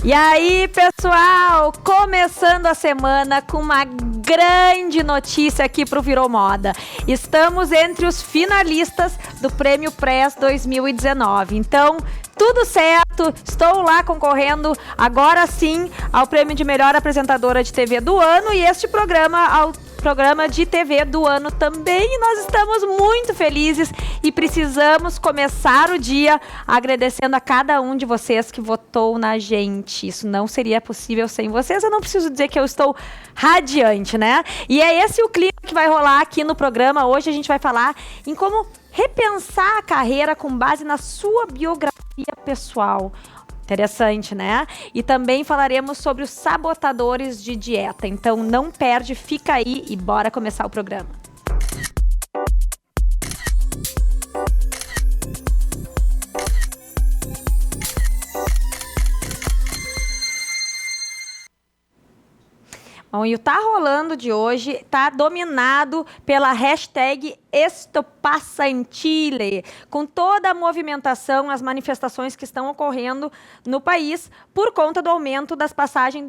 E aí, pessoal, começando a semana com uma grande notícia aqui pro Virou Moda. Estamos entre os finalistas do Prêmio Press 2019. Então, tudo certo, estou lá concorrendo agora sim ao prêmio de melhor apresentadora de TV do ano e este programa ao programa de TV do ano também. E nós estamos muito felizes e precisamos começar o dia agradecendo a cada um de vocês que votou na gente. Isso não seria possível sem vocês. Eu não preciso dizer que eu estou radiante, né? E é esse o clima que vai rolar aqui no programa. Hoje a gente vai falar em como repensar a carreira com base na sua biografia pessoal. Interessante, né? E também falaremos sobre os sabotadores de dieta. Então não perde, fica aí e bora começar o programa. Bom, e o Tá Rolando de hoje está dominado pela hashtag Esto pasa en Chile, com toda a movimentação, as manifestações que estão ocorrendo no país por conta do aumento da passagem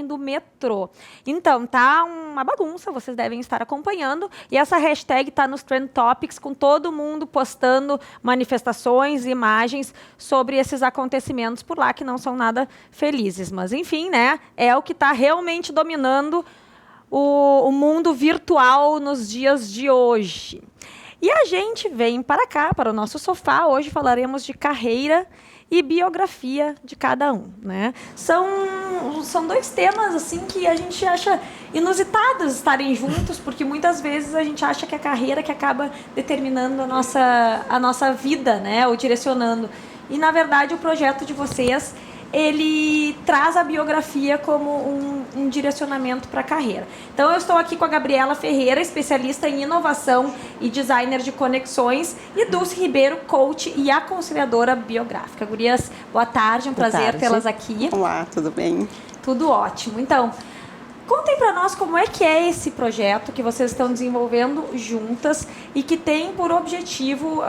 do metrô. Então, tá uma bagunça, vocês devem estar acompanhando, e essa hashtag está nos Trend Topics, com todo mundo postando manifestações e imagens sobre esses acontecimentos por lá, que não são nada felizes. Mas, enfim, né, é o que está realmente dominando o mundo virtual nos dias de hoje. E a gente vem para cá, para o nosso sofá. Hoje falaremos de carreira e biografia de cada um, né? São dois temas assim que a gente acha inusitados estarem juntos, porque muitas vezes a gente acha que é a carreira que acaba determinando a nossa vida, né? Ou direcionando. E, na verdade, o projeto de vocês, ele traz a biografia como um direcionamento para a carreira. Então, eu estou aqui com a Gabriela Ferreira, especialista em inovação e designer de conexões, e Dulce Ribeiro, coach e aconselhadora biográfica. Gurias, boa tarde, um prazer tê-las aqui. Olá, tudo bem? Tudo ótimo. Então, contem para nós como é que é esse projeto que vocês estão desenvolvendo juntas e que tem por objetivo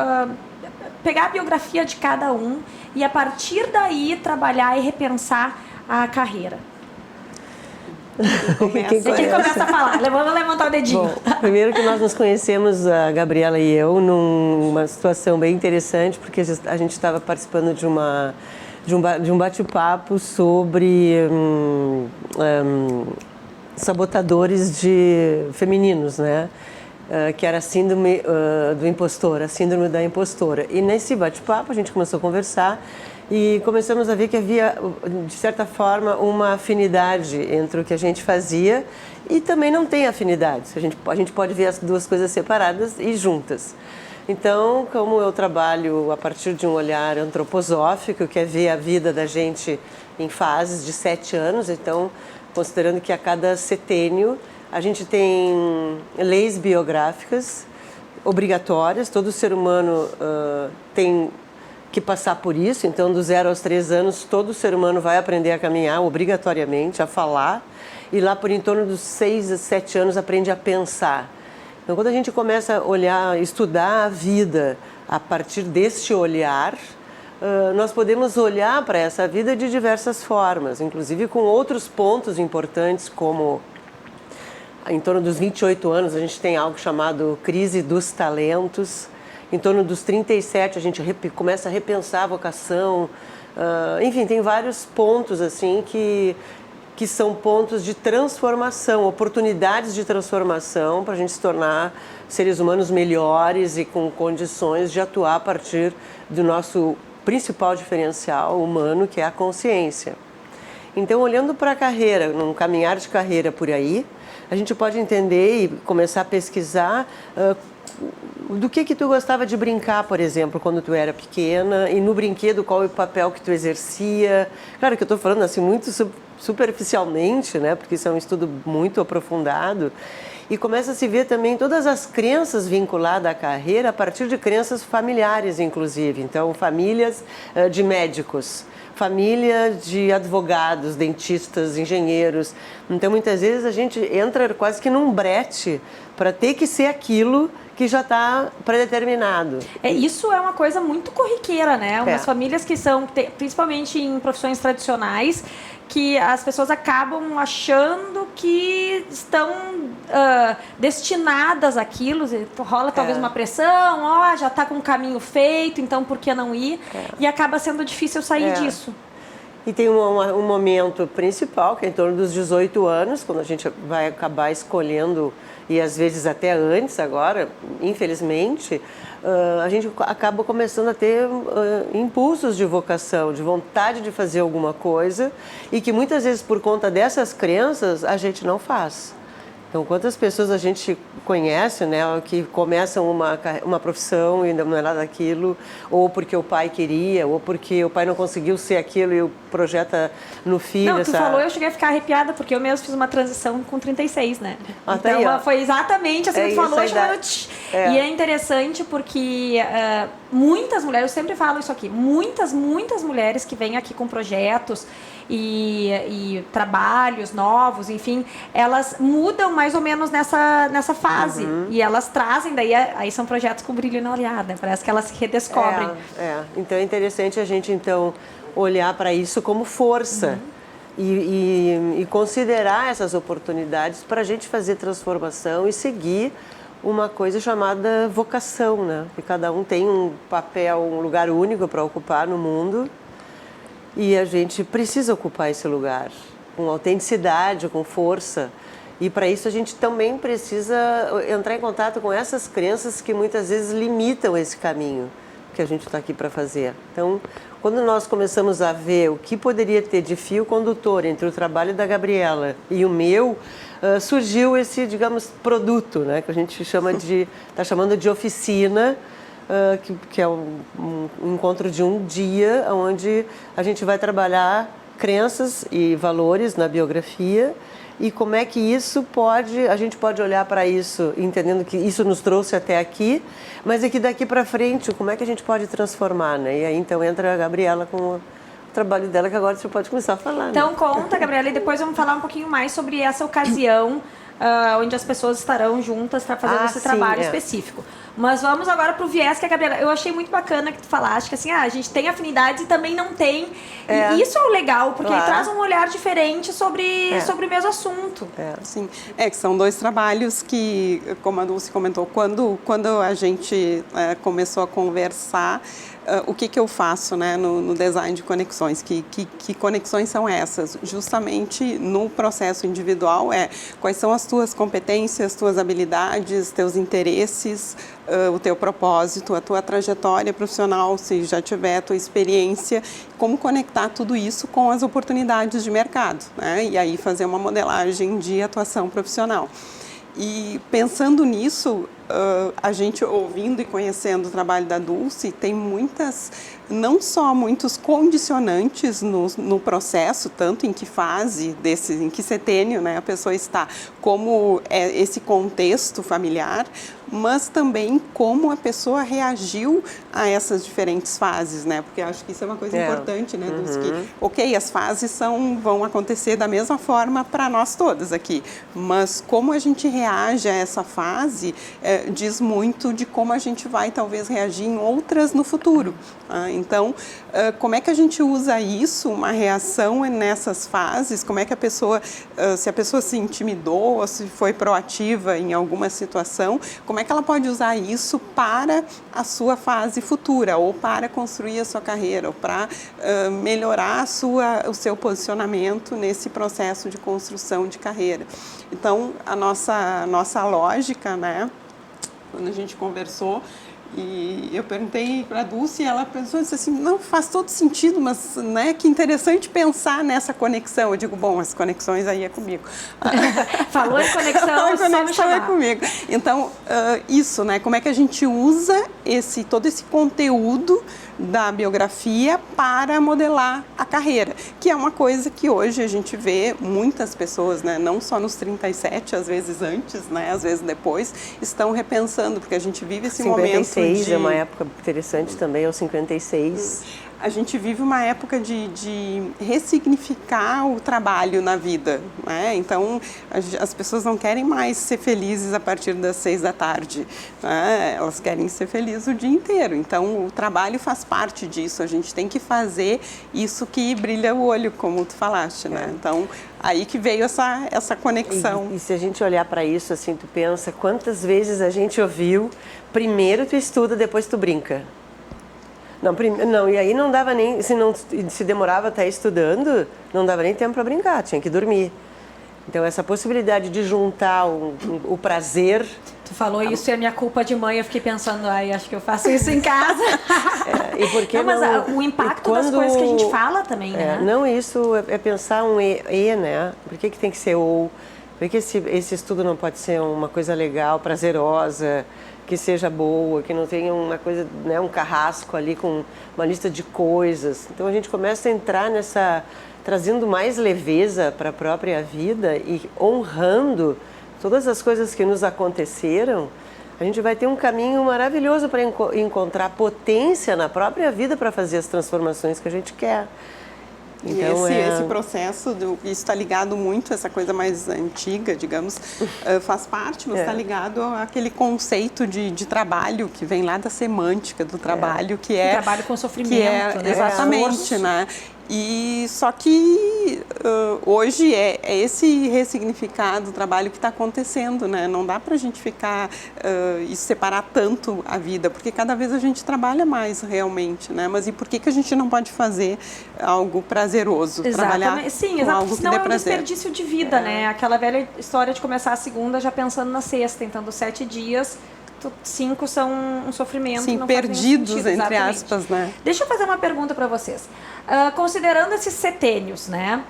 pegar a biografia de cada um e, a partir daí, trabalhar e repensar a carreira. Quem começa a falar? Vamos levantar o dedinho. Bom, primeiro que nós nos conhecemos, a Gabriela e eu, numa situação bem interessante, porque a gente estava participando de um bate-papo sobre sabotadores femininos, né? Que era a síndrome do impostor, a síndrome da impostora. E nesse bate-papo a gente começou a conversar e começamos a ver que havia, de certa forma, uma afinidade entre o que a gente fazia e também não tem afinidade. A gente pode ver as duas coisas separadas e juntas. Então, como eu trabalho a partir de um olhar antroposófico, que é ver a vida da gente em fases de 7 anos, então, considerando que a cada setênio a gente tem leis biográficas obrigatórias, todo ser humano tem que passar por isso, então dos 0 aos 3 anos todo ser humano vai aprender a caminhar obrigatoriamente, a falar, e lá por em torno dos 6 a 7 anos aprende a pensar. Então quando a gente começa a olhar, estudar a vida a partir deste olhar, nós podemos olhar para essa vida de diversas formas, inclusive com outros pontos importantes, como em torno dos 28 anos, a gente tem algo chamado crise dos talentos. Em torno dos 37, a gente começa a repensar a vocação. Enfim, tem vários pontos assim que são pontos de transformação, oportunidades de transformação para a gente se tornar seres humanos melhores e com condições de atuar a partir do nosso principal diferencial humano, que é a consciência. Então, olhando para a carreira, num caminhar de carreira por aí, a gente pode entender e começar a pesquisar do que tu gostava de brincar, por exemplo, quando tu era pequena, e no brinquedo qual é o papel que tu exercia. Claro que eu estou falando assim muito superficialmente, né, porque isso é um estudo muito aprofundado, e começa a se ver também todas as crenças vinculadas à carreira a partir de crenças familiares, inclusive. Então, famílias de médicos, família de advogados, dentistas, engenheiros. Então, muitas vezes, a gente entra quase que num brete para ter que ser aquilo que já está predeterminado. Isso é uma coisa muito corriqueira, né? Umas famílias que são, principalmente em profissões tradicionais, que as pessoas acabam achando que estão destinadas àquilo, rola talvez uma pressão, já está com o caminho feito, então por que não ir? E acaba sendo difícil sair disso. E tem um momento principal, que é em torno dos 18 anos, quando a gente vai acabar escolhendo, e às vezes até antes agora, infelizmente, a gente acaba começando a ter impulsos de vocação, de vontade de fazer alguma coisa, e que muitas vezes por conta dessas crenças a gente não faz. Então, quantas pessoas a gente conhece, né, que começam uma profissão e não é nada daquilo, ou porque o pai queria, ou porque o pai não conseguiu ser aquilo e projeta no filho. Não, tu falou, eu cheguei a ficar arrepiada, porque eu mesmo fiz uma transição com 36, né? Então, tá aí, foi exatamente assim que tu falou. E é interessante porque muitas mulheres, eu sempre falo isso aqui, muitas mulheres que vêm aqui com projetos e trabalhos novos, enfim, elas mudam mais ou menos nessa fase. E elas trazem, daí aí são projetos com brilho na olhada, parece que elas se redescobrem. Então é interessante a gente, então, olhar para isso como força e considerar essas oportunidades para a gente fazer transformação e seguir uma coisa chamada vocação, né? Que cada um tem um papel, um lugar único para ocupar no mundo. E a gente precisa ocupar esse lugar com autenticidade, com força. E para isso a gente também precisa entrar em contato com essas crenças que muitas vezes limitam esse caminho que a gente está aqui para fazer. Então, quando nós começamos a ver o que poderia ter de fio condutor entre o trabalho da Gabriela e o meu, surgiu esse, digamos, produto, né, que a gente está chamando de oficina, que é um encontro de um dia, onde a gente vai trabalhar crenças e valores na biografia e como é que a gente pode olhar para isso, entendendo que isso nos trouxe até aqui, mas é que daqui para frente, como é que a gente pode transformar, né? E aí então entra a Gabriela com o trabalho dela, que agora você pode começar a falar. Então né? Conta, Gabriela, e depois vamos falar um pouquinho mais sobre essa ocasião onde as pessoas estarão juntas para fazer esse trabalho específico. Mas vamos agora para o viés que a Gabriela... Eu achei muito bacana que tu falaste, que assim, a gente tem afinidades e também não tem. E isso é o legal, porque ele traz um olhar diferente sobre o mesmo assunto. Sim, que são dois trabalhos que, como a Dulce comentou, quando a gente começou a conversar, o que eu faço, né, no design de conexões, que conexões são essas? Justamente no processo individual quais são as tuas competências, tuas habilidades, teus interesses, o teu propósito, a tua trajetória profissional, se já tiver a tua experiência, como conectar tudo isso com as oportunidades de mercado, né? E aí fazer uma modelagem de atuação profissional. E pensando nisso, a gente ouvindo e conhecendo o trabalho da Dulce, tem não só muitos condicionantes no processo, tanto em que fase, em que setênio, né, a pessoa está, como esse contexto familiar, mas também como a pessoa reagiu a essas diferentes fases, né? Porque acho que isso é uma coisa importante, né, Dulce? Que, as fases vão acontecer da mesma forma para nós todas aqui, mas como a gente reage a essa fase diz muito de como a gente vai talvez reagir em outras no futuro. Então, como é que a gente usa isso, uma reação nessas fases, como é que se a pessoa se intimidou ou se foi proativa em alguma situação, como é que ela pode usar isso para a sua fase futura, ou para construir a sua carreira, ou para melhorar o seu posicionamento nesse processo de construção de carreira. Então, a nossa lógica, né, quando a gente conversou, e eu perguntei para a Dulce e ela pensou e disse assim, não, faz todo sentido, mas né, que interessante pensar nessa conexão. Eu digo, bom, as conexões aí é comigo. Falou em conexão, só me chamar. É comigo. Então, isso, né, como é que a gente usa todo esse conteúdo da biografia para modelar a carreira, que é uma coisa que hoje a gente vê muitas pessoas, né, não só nos 37, às vezes antes, né, às vezes depois, estão repensando, porque a gente vive esse momento de... 56 é uma época interessante também, aos 56. A gente vive uma época de ressignificar o trabalho na vida, né? Então, as pessoas não querem mais ser felizes a partir das 6 da tarde, né? Elas querem ser felizes o dia inteiro. Então, o trabalho faz parte disso. A gente tem que fazer isso que brilha o olho, como tu falaste, né? Então, aí que veio essa conexão. E se a gente olhar para isso, assim, tu pensa quantas vezes a gente ouviu, primeiro tu estuda, depois tu brinca. Não, e aí não dava nem, se demorava até estudando, não dava nem tempo para brincar, tinha que dormir. Então essa possibilidade de juntar o prazer... Tu falou isso e a minha culpa de mãe, eu fiquei pensando, acho que eu faço isso em casa. E por que mas o impacto das coisas que a gente fala também, né? Não, isso é pensar um né? Por que tem que ser ou? Por que esse estudo não pode ser uma coisa legal, prazerosa, que seja boa, que não tenha uma coisa, né, um carrasco ali com uma lista de coisas. Então a gente começa a entrar trazendo mais leveza para a própria vida e honrando todas as coisas que nos aconteceram. A gente vai ter um caminho maravilhoso para encontrar potência na própria vida para fazer as transformações que a gente quer. Então, esse processo, isso está ligado muito, essa coisa mais antiga, digamos, faz parte, mas está ligado àquele conceito de trabalho que vem lá da semântica do trabalho, que é... trabalho com sofrimento, né? Exatamente, né? E só que hoje é esse ressignificado do trabalho que está acontecendo, né? Não dá para a gente ficar e separar tanto a vida, porque cada vez a gente trabalha mais realmente, né? Mas e por que a gente não pode fazer algo prazeroso? Trabalhar sim, com algo que senão dê é um prazer. Desperdício de vida, né? Aquela velha história de começar a segunda já pensando na sexta, tentando 7 dias... 5 são um sofrimento. Sim, não perdidos, faz sentido, entre aspas, né? Deixa eu fazer uma pergunta para vocês. Considerando esses setênios, né?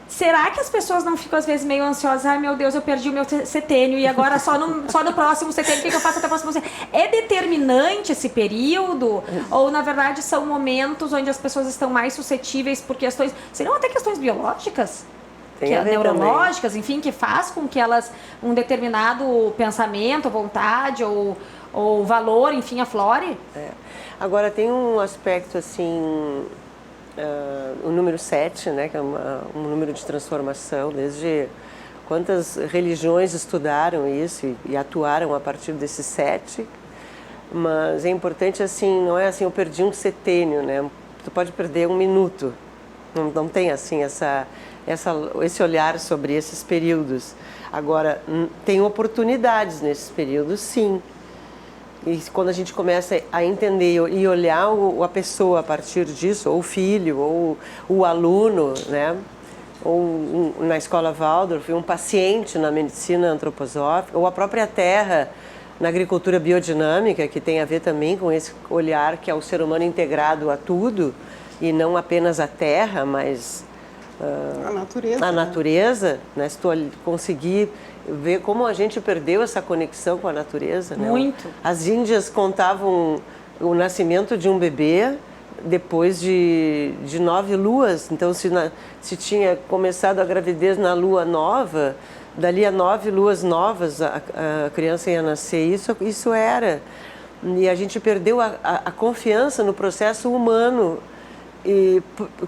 Será que as pessoas não ficam, às vezes, meio ansiosas? Ai, meu Deus, eu perdi o meu setênio e agora só no próximo setênio, o que eu faço até o próximo setênio? É determinante esse período? Ou, na verdade, são momentos onde as pessoas estão mais suscetíveis por questões... Seriam até questões biológicas? Neurológicas, também. Enfim, que faz com que elas, um determinado pensamento, vontade ou valor, enfim, aflore? Agora, tem um aspecto, assim, o número 7, né, que é um número de transformação, desde quantas religiões estudaram isso e atuaram a partir desse 7, mas é importante, assim, não é assim, eu perdi um setênio, né, tu pode perder 1 minuto, não tem, assim, esse olhar sobre esses períodos. Agora, tem oportunidades nesses períodos, sim. E quando a gente começa a entender e olhar a pessoa a partir disso, ou o filho, ou o aluno, né? Ou na escola Waldorf, um paciente na medicina antroposófica, ou a própria terra na agricultura biodinâmica, que tem a ver também com esse olhar que é o ser humano integrado a tudo, e não apenas a terra, mas... a natureza, né? Se tu conseguir ver como a gente perdeu essa conexão com a natureza, né? Muito. As índias contavam o nascimento de um bebê depois de 9 luas. Então, se tinha começado a gravidez na lua nova, dali a 9 luas novas a criança ia nascer. Isso era. E a gente perdeu a confiança no processo humano,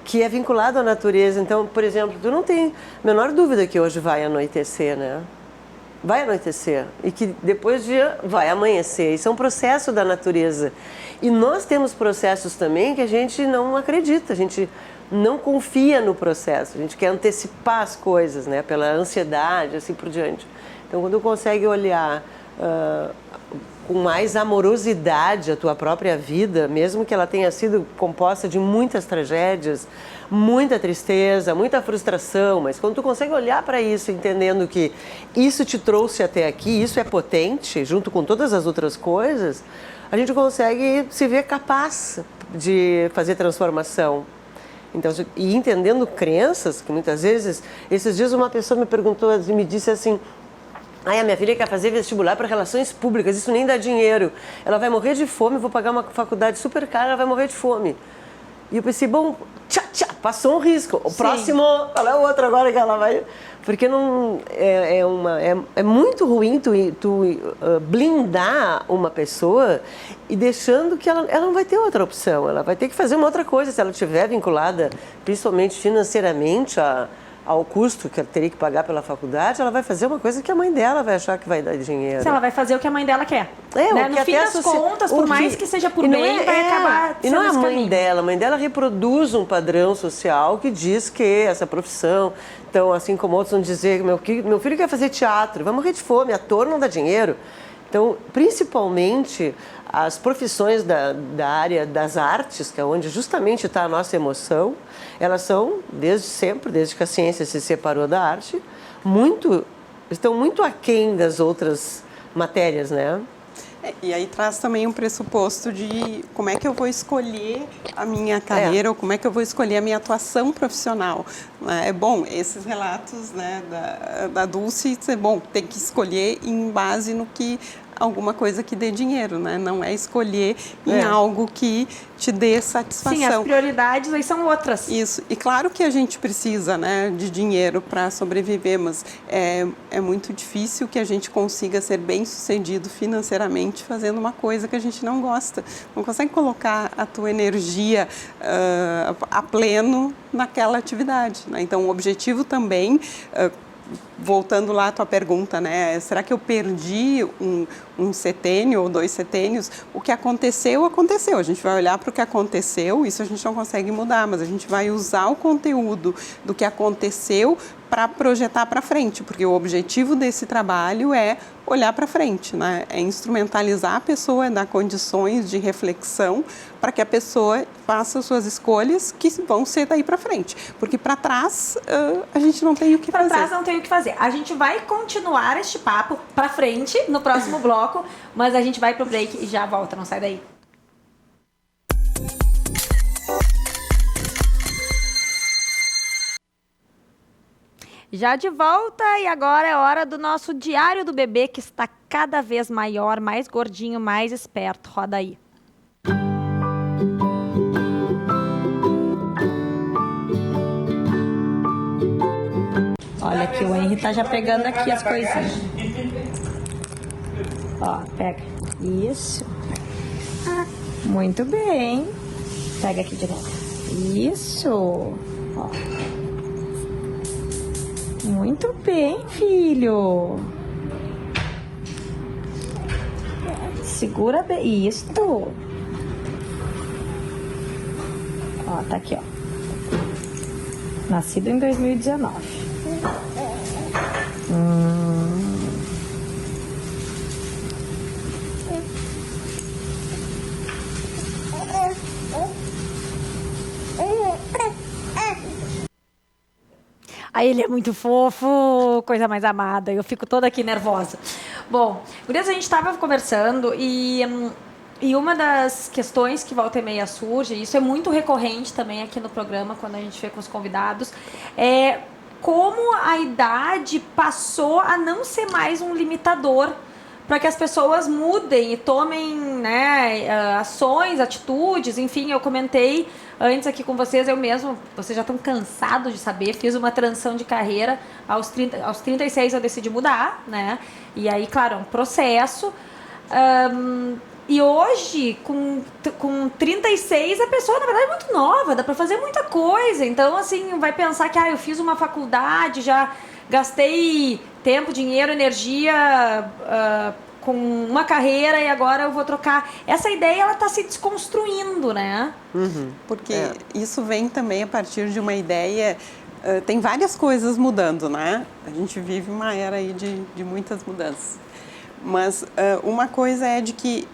que é vinculado à natureza. Então, por exemplo, tu não tem a menor dúvida que hoje vai anoitecer, né? Vai anoitecer e que depois vai amanhecer. Isso é um processo da natureza. E nós temos processos também que a gente não acredita, a gente não confia no processo, a gente quer antecipar as coisas, né? Pela ansiedade, assim por diante. Então, quando tu consegue olhar com mais amorosidade a tua própria vida, mesmo que ela tenha sido composta de muitas tragédias, muita tristeza, muita frustração, mas quando tu consegue olhar para isso entendendo que isso te trouxe até aqui, isso é potente, junto com todas as outras coisas, a gente consegue se ver capaz de fazer transformação. Então, e entendendo crenças, que muitas vezes, esses dias uma pessoa me perguntou, me disse assim: a minha filha quer fazer vestibular para relações públicas, isso nem dá dinheiro. Ela vai morrer de fome, vou pagar uma faculdade super cara, ela vai morrer de fome. E eu pensei, bom, tchá, passou um risco. O próximo, qual é o outro agora que ela vai... Porque não, é muito ruim tu blindar uma pessoa e deixando que ela não vai ter outra opção. Ela vai ter que fazer uma outra coisa se ela estiver vinculada, principalmente financeiramente, ao custo que ela teria que pagar pela faculdade. Ela vai fazer uma coisa que a mãe dela vai achar que vai dar dinheiro. Se ela vai fazer o que a mãe dela quer. Né? No fim das contas, por mais que seja por bem, vai acabar E sendo não é a esse mãe caminho. dela. A mãe dela reproduz um padrão social que diz que essa profissão... Então, assim como outros vão dizer, meu filho quer fazer teatro, vai morrer de fome, ator não dá dinheiro. Então, principalmente, as profissões da área das artes, que é onde justamente está a nossa emoção, elas são, desde sempre, desde que a ciência se separou da arte, estão muito aquém das outras matérias, né? E aí traz também um pressuposto de como é que eu vou escolher a minha carreira ou como é que eu vou escolher a minha atuação profissional. É bom, esses relatos, né, da Dulce, é bom, tem que escolher em base no que alguma coisa que dê dinheiro, né? Não é escolher em algo que te dê satisfação. Sim, as prioridades aí são outras. Isso. E claro que a gente precisa, né, de dinheiro para sobreviver, mas é muito difícil que a gente consiga ser bem-sucedido financeiramente fazendo uma coisa que a gente não gosta. Não consegue colocar a tua energia a pleno naquela atividade, né? Então, o objetivo também... voltando lá à tua pergunta, né? Será que eu perdi um setênio ou 2 setênios? O que aconteceu, aconteceu. A gente vai olhar para o que aconteceu, isso a gente não consegue mudar, mas a gente vai usar o conteúdo do que aconteceu para projetar para frente, porque o objetivo desse trabalho é olhar para frente, né? É instrumentalizar a pessoa, é dar condições de reflexão para que a pessoa faça suas escolhas que vão ser daí para frente. Porque para trás a gente não tem o que fazer. Para trás não tem o que fazer. A gente vai continuar este papo para frente no próximo bloco, mas a gente vai pro break e já volta, não sai daí. Já de volta e agora é hora do nosso Diário do Bebê, que está cada vez maior, mais gordinho, mais esperto. Roda aí. Olha aqui, o Henry tá já pegando aqui as coisinhas. Ó, pega. Isso. Muito bem. Pega aqui de novo. Isso. Ó. Muito bem, filho. Segura bem. Isso. Ó, tá aqui, ó. Nascido em 2019. Aí ele é muito fofo, coisa mais amada. Eu fico toda aqui nervosa. Bom, gurias, a gente estava conversando e uma das questões que volta e meia surge, e isso é muito recorrente também aqui no programa, quando a gente vê com os convidados, é como a idade passou a não ser mais um limitador para que as pessoas mudem e tomem, né, ações, atitudes, enfim, eu comentei antes aqui com vocês, eu mesmo, vocês já estão cansados de saber, fiz uma transição de carreira, aos 36 eu decidi mudar, né, e aí, claro, é um processo, e hoje, com 36, a pessoa, na verdade, é muito nova, dá para fazer muita coisa, então, assim, vai pensar que, eu fiz uma faculdade, já gastei tempo, dinheiro, energia com uma carreira e agora eu vou trocar. Essa ideia, ela está se desconstruindo, né? Porque isso vem também a partir de uma ideia... tem várias coisas mudando, né? A gente vive uma era aí de muitas mudanças. Mas uma coisa é de que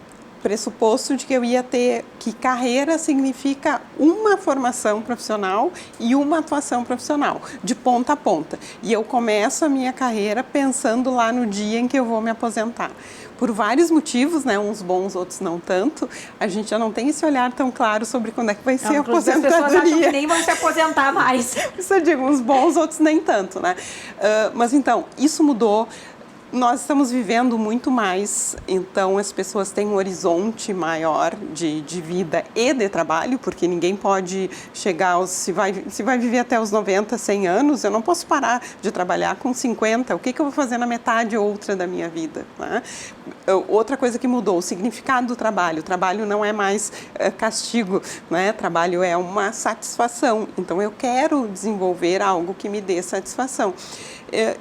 pressuposto de que eu ia ter que carreira significa uma formação profissional e uma atuação profissional, de ponta a ponta. E eu começo a minha carreira pensando lá no dia em que eu vou me aposentar. Por vários motivos, né, uns bons, outros não tanto, a gente já não tem esse olhar tão claro sobre quando é que vai ser a aposentadoria. As pessoas acham que nem vão se aposentar mais. Isso eu digo, uns bons, outros nem tanto, né? Mas então, isso mudou. Nós estamos vivendo muito mais, então as pessoas têm um horizonte maior de vida e de trabalho, porque ninguém pode chegar se vai viver até os 90, 100 anos, eu não posso parar de trabalhar com 50, o que eu vou fazer na metade ou outra da minha vida, né? Outra coisa que mudou, o significado do trabalho. O trabalho não é mais castigo, né? Trabalho é uma satisfação, então eu quero desenvolver algo que me dê satisfação.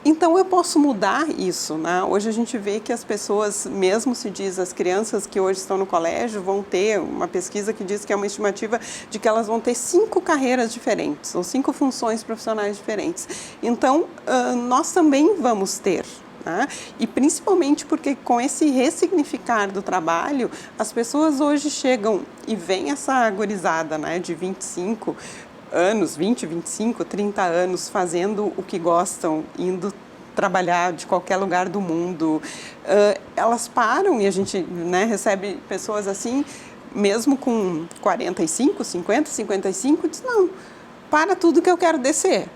Então eu posso mudar isso, né? Hoje a gente vê que as pessoas, mesmo se diz, as crianças que hoje estão no colégio vão ter uma pesquisa que diz que é uma estimativa de que elas vão ter 5 carreiras diferentes, ou 5 funções profissionais diferentes. Então nós também vamos ter. Né? E principalmente porque com esse ressignificar do trabalho, as pessoas hoje chegam e vem essa gurizada, né, de 25 anos, 20, 25, 30 anos fazendo o que gostam, indo trabalhar de qualquer lugar do mundo. Elas param e a gente, né, recebe pessoas assim, mesmo com 45, 50, 55, diz, não, para tudo que eu quero descer.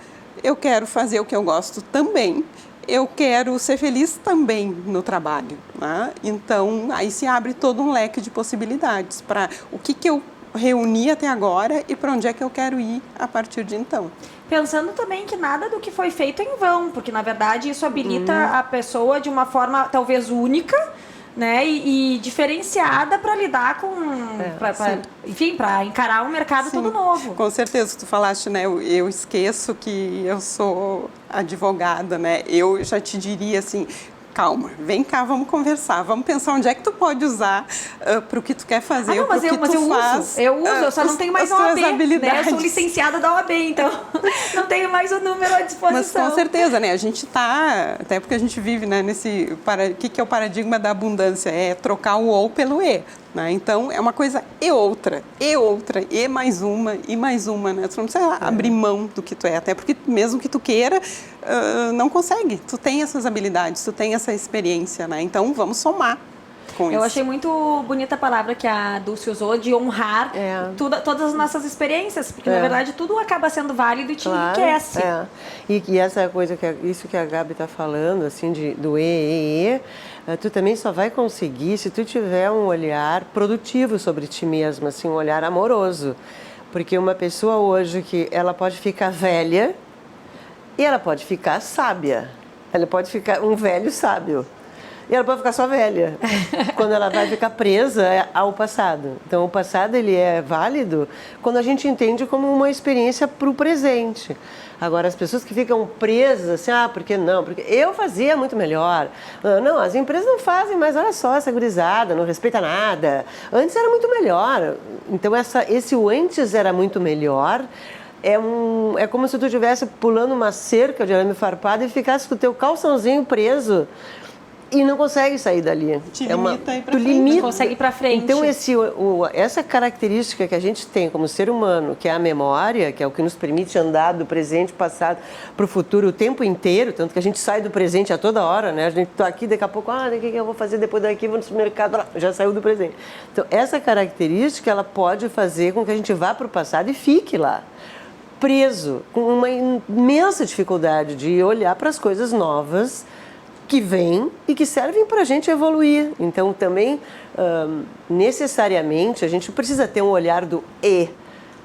Eu quero fazer o que eu gosto também. Eu quero ser feliz também no trabalho, né? Então, aí se abre todo um leque de possibilidades para o que eu reuni até agora e para onde é que eu quero ir a partir de então. Pensando também que nada do que foi feito é em vão, porque, na verdade, isso habilita a pessoa de uma forma talvez única, né, e diferenciada para lidar com, enfim, para encarar um mercado todo novo. Com certeza, tu falaste, né, eu esqueço que eu sou advogada, né, eu já te diria assim, calma, vem cá, vamos conversar, vamos pensar onde é que tu pode usar para o que tu quer fazer, não, mas eu uso, eu só não tenho mais OAB, né? Eu sou licenciada da OAB, então não tenho mais o número à disposição. Mas com certeza, né? A gente está, até porque a gente vive, né, nesse, o que é o paradigma da abundância? É trocar o ou pelo e. Né? Então, é uma coisa e outra, e mais uma, né? Tu não precisa abrir mão do que tu é, até porque mesmo que tu queira, não consegue. Tu tem essas habilidades, tu tem essa experiência, né? Então, vamos somar com isso. Eu achei muito bonita a palavra que a Dulce usou, de honrar todas as nossas experiências, porque, na verdade, tudo acaba sendo válido e te enriquece. E essa coisa, isso que a Gabi está falando, assim, do tu também só vai conseguir se tu tiver um olhar produtivo sobre ti mesma, assim, um olhar amoroso. Porque uma pessoa hoje que ela pode ficar velha e ela pode ficar sábia. Ela pode ficar um velho sábio. E ela pode ficar só velha, quando ela vai ficar presa ao passado. Então, o passado ele é válido quando a gente entende como uma experiência para o presente. Agora, as pessoas que ficam presas, assim, por que não? Porque eu fazia muito melhor. Não, as empresas não fazem, mas olha só, essa gurizada, não respeita nada. Antes era muito melhor. Então, esse o antes era muito melhor. É como se tu estivesse pulando uma cerca de arame farpado e ficasse com o teu calçãozinho preso. E não consegue sair dali. Não consegue ir para frente. Então, essa característica que a gente tem como ser humano, que é a memória, que é o que nos permite andar do presente, passado para o futuro o tempo inteiro, tanto que a gente sai do presente a toda hora, né? A gente está aqui, daqui a pouco, o que eu vou fazer depois daqui, vou no supermercado, já saiu do presente. Então, essa característica, ela pode fazer com que a gente vá para o passado e fique lá, preso, com uma imensa dificuldade de olhar para as coisas novas que vêm e que servem para a gente evoluir. Então, também, necessariamente, a gente precisa ter um olhar do e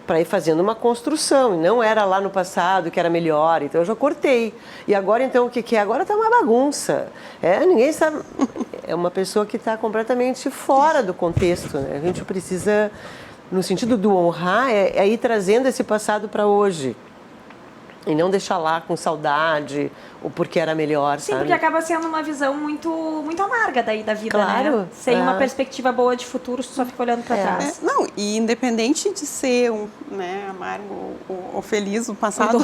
para ir fazendo uma construção. E não era lá no passado que era melhor, então eu já cortei. E agora, então, o que é? Agora está uma bagunça. Ninguém sabe. É uma pessoa que está completamente fora do contexto, né? A gente precisa, no sentido do honrar, é ir trazendo esse passado para hoje. E não deixar lá com saudade, ou porque era melhor, Sim, sabe? porque acaba sendo uma visão muito, muito amarga daí da vida, claro, né? Sem uma perspectiva boa de futuro, só fica olhando para trás. Não, e independente de ser amargo ou feliz, o passado,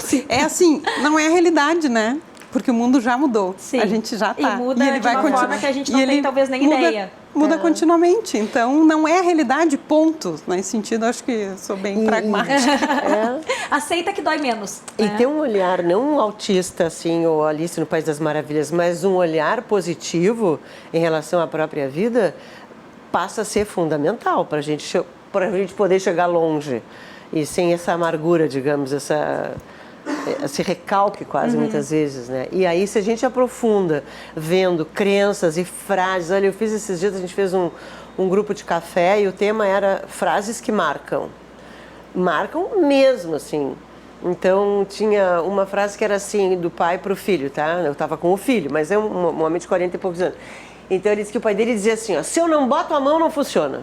assim, não é a realidade, né? Porque o mundo já mudou. Sim. A gente já está. E muda de uma forma que a gente não tem talvez nem ideia. Muda continuamente. Então, não é a realidade, ponto. Nesse sentido, acho que sou bem pragmática. Aceita que dói menos. E ter um olhar, não um autista, assim, ou Alice no País das Maravilhas, mas um olhar positivo em relação à própria vida, passa a ser fundamental para a gente poder chegar longe. E sem essa amargura, digamos, esse recalque quase muitas vezes, né? E aí se a gente aprofunda vendo crenças e frases, olha, eu fiz esses dias, a gente fez um grupo de café e o tema era frases que marcam. Marcam mesmo, assim. Então tinha uma frase que era assim, do pai para o filho, tá? Eu estava com o filho, mas é um homem de 40 e poucos anos. Então ele disse que o pai dele dizia assim, ó, se eu não boto a mão não funciona.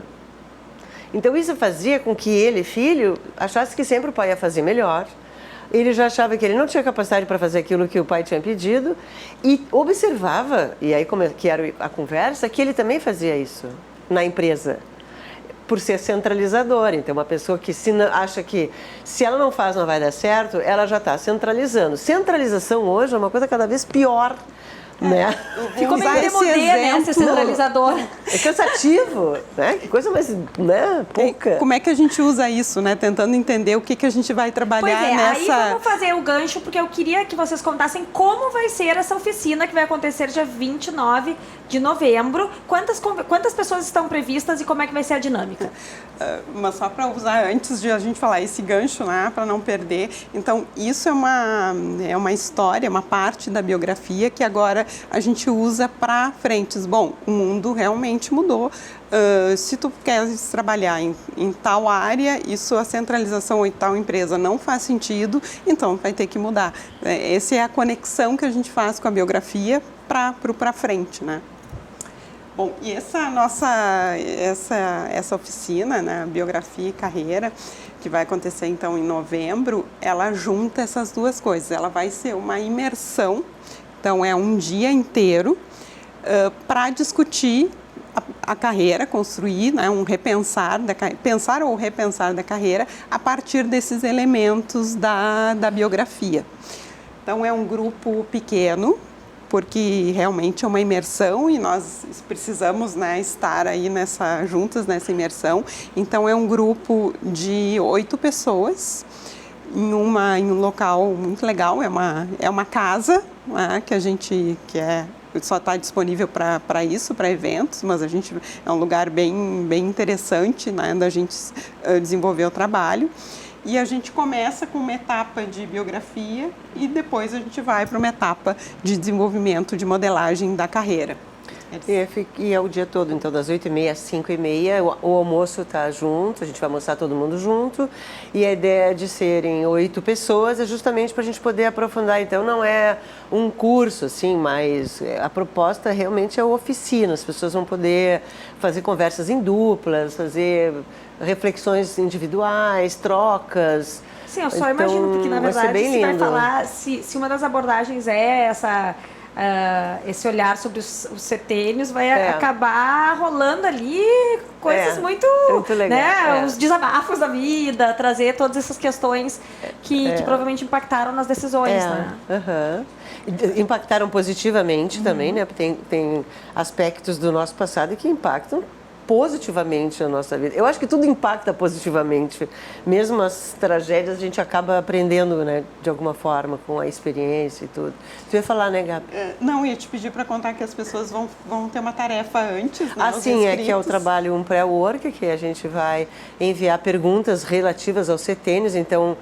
Então isso fazia com que ele, filho, achasse que sempre o pai ia fazer melhor. Ele já achava que ele não tinha capacidade para fazer aquilo que o pai tinha pedido e observava, e aí que era a conversa, que ele também fazia isso na empresa, por ser centralizador. Então uma pessoa que acha que se ela não faz não vai dar certo, ela já está centralizando. Centralização hoje é uma coisa cada vez pior. Né? Ficou meio demodê, né, ser centralizador. É cansativo, né? Que coisa mais, né, pouca. Como é que a gente usa isso, né? Tentando entender o que a gente vai trabalhar nessa... Aí vamos fazer o gancho, porque eu queria que vocês contassem como vai ser essa oficina que vai acontecer dia 29 de novembro. Quantas pessoas estão previstas e como é que vai ser a dinâmica? Mas só para usar antes de a gente falar esse gancho, né, para não perder. Então, isso é uma história, uma parte da biografia que agora a gente usa para frentes. Bom, o mundo realmente mudou. Se tu queres trabalhar em tal área, isso, a centralização em tal empresa não faz sentido, então vai ter que mudar. Essa é a conexão que a gente faz com a biografia para frente, né? Bom, e essa oficina, né, Biografia e Carreira, que vai acontecer então em novembro, ela junta essas duas coisas. Ela vai ser uma imersão, então é um dia inteiro para discutir a carreira, construir, né, pensar ou repensar da carreira a partir desses elementos da biografia. Então é um grupo pequeno, porque realmente é uma imersão e nós precisamos, né, estar aí juntas nessa imersão. Então é um grupo de 8 pessoas em um local muito legal, é uma casa, né, que só está disponível para isso, para eventos, mas é um lugar bem interessante, né, da gente desenvolver o trabalho. E a gente começa com uma etapa de biografia e depois a gente vai para uma etapa de desenvolvimento de modelagem da carreira. E é o dia todo, então das 8h30 às 5h30, o almoço está junto, a gente vai almoçar todo mundo junto. E a ideia de serem 8 pessoas é justamente para a gente poder aprofundar. Então não é um curso, assim, mas a proposta realmente é a oficina. As pessoas vão poder fazer conversas em duplas, fazer reflexões individuais, trocas. Sim, eu só imagino, porque na verdade se vai falar, se uma das abordagens é esse olhar sobre os setênios, vai acabar rolando ali coisas muito legal, né? Os desabafos da vida, trazer todas essas questões que provavelmente impactaram nas decisões, né? Impactaram positivamente também, né? Tem aspectos do nosso passado que impactam positivamente a nossa vida. Eu acho que tudo impacta positivamente. Mesmo as tragédias, a gente acaba aprendendo, né, de alguma forma, com a experiência e tudo. Tu ia falar, né, Gabi? Não, ia te pedir para contar que as pessoas vão ter uma tarefa antes, né? Sim, que é o trabalho, um pré-work, que a gente vai enviar perguntas relativas aos setênios. Então,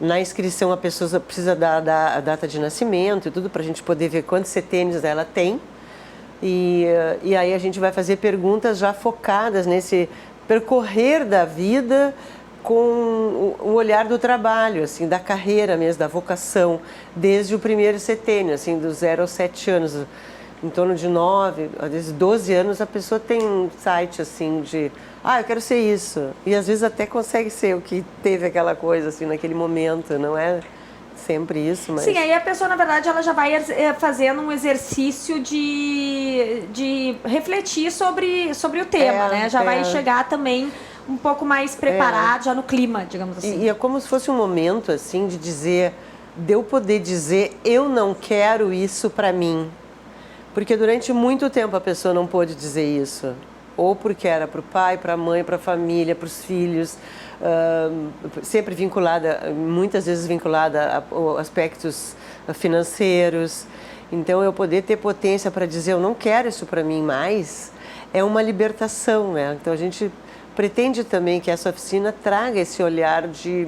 na inscrição, a pessoa precisa dar a data de nascimento e tudo, para a gente poder ver quantos setênios ela tem. E aí a gente vai fazer perguntas já focadas nesse percorrer da vida com o olhar do trabalho, assim, da carreira mesmo, da vocação, desde o primeiro setênio, assim, do 0 aos 7 anos, em torno de 9, às vezes 12 anos, a pessoa tem um site, assim, de, eu quero ser isso. E às vezes até consegue ser o que teve aquela coisa, assim, naquele momento, não é sempre isso, mas... Sim, aí a pessoa, na verdade, ela já vai fazendo um exercício de refletir sobre o tema, né? Já vai chegar também um pouco mais preparado, já no clima, digamos assim. E é como se fosse um momento, assim, de eu poder dizer, eu não quero isso para mim. Porque durante muito tempo a pessoa não pôde dizer isso. Ou porque era para o pai, para a mãe, para a família, para os filhos, sempre vinculada, muitas vezes vinculada a aspectos financeiros. Então, eu poder ter potência para dizer, eu não quero isso para mim mais, é uma libertação, né? Então, a gente pretende também que essa oficina traga esse olhar de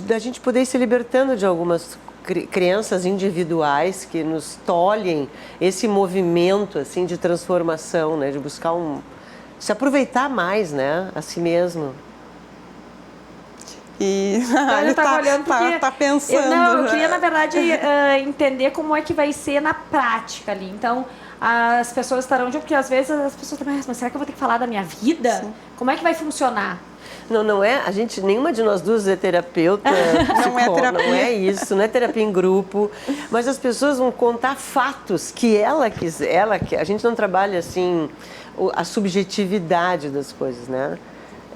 da gente poder ir se libertando de algumas crenças individuais que nos tolhem esse movimento assim de transformação, né, de buscar se aproveitar mais, né, a si mesmo. E Eu estava olhando porque tá pensando. eu queria, na verdade, entender como é que vai ser na prática ali. Então, as pessoas estarão porque às vezes as pessoas também, mas será que eu vou ter que falar da minha vida? Sim. Como é que vai funcionar? Não é, nenhuma de nós duas é terapeuta, Não é terapia. Não é isso, não é terapia em grupo, mas as pessoas vão contar fatos que ela quiser, a gente não trabalha assim a subjetividade das coisas, né?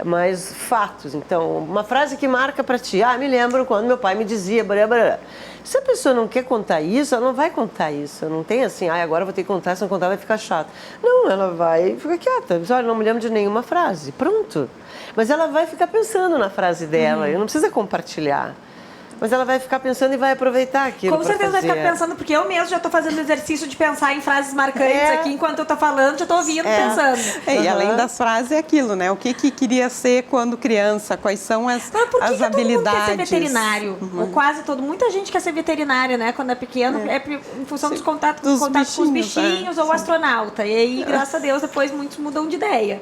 Mas fatos. Então, uma frase que marca para ti, me lembro quando meu pai me dizia, blá, blá, blá. Se a pessoa não quer contar isso, ela não vai contar isso. Não tem assim, agora eu vou ter que contar, se não contar vai ficar chato. Não, ela vai ficar quieta. Olha, não me lembro de nenhuma frase. Pronto. Mas ela vai ficar pensando na frase dela, não precisa compartilhar. Mas ela vai ficar pensando e vai aproveitar aquilo. Com certeza vai ficar pensando, porque eu mesmo já estou fazendo exercício de pensar em frases marcantes aqui, enquanto eu estou falando, já estou ouvindo, pensando. E além das frases é aquilo, né? O que queria ser quando criança, quais são as por que habilidades. Todo mundo quer ser veterinário? Ou quase todo. Muita gente quer ser veterinária, né? Quando é pequeno, em função dos contatos com os bichinhos ou astronauta. E aí, graças a Deus, depois muitos mudam de ideia.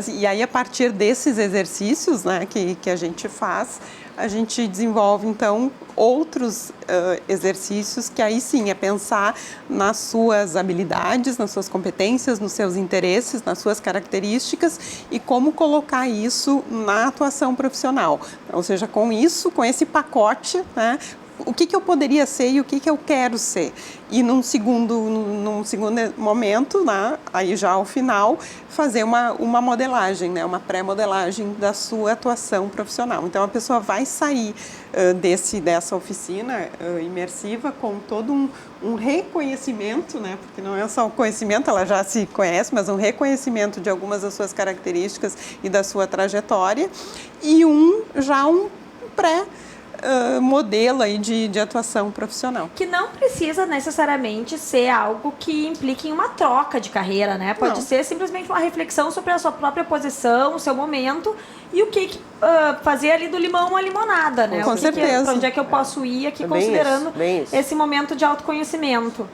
E aí, a partir desses exercícios, né, que a gente faz, a gente desenvolve, então, outros exercícios que aí sim é pensar nas suas habilidades, nas suas competências, nos seus interesses, nas suas características e como colocar isso na atuação profissional. Ou seja, com esse pacote, né, o que eu poderia ser e o que eu quero ser. E num segundo momento, né, aí já ao final, fazer uma modelagem, né, uma pré-modelagem da sua atuação profissional. Então, a pessoa vai sair dessa oficina imersiva com todo um reconhecimento, né, porque não é só o conhecimento, ela já se conhece, mas um reconhecimento de algumas das suas características e da sua trajetória e um pré modelo aí de atuação profissional. Que não precisa necessariamente ser algo que implique em uma troca de carreira, né? Pode ser simplesmente uma reflexão sobre a sua própria posição, o seu momento e o que fazer ali do limão uma limonada, né? Com certeza. Para onde é que eu posso ir aqui, considerando esse momento de autoconhecimento.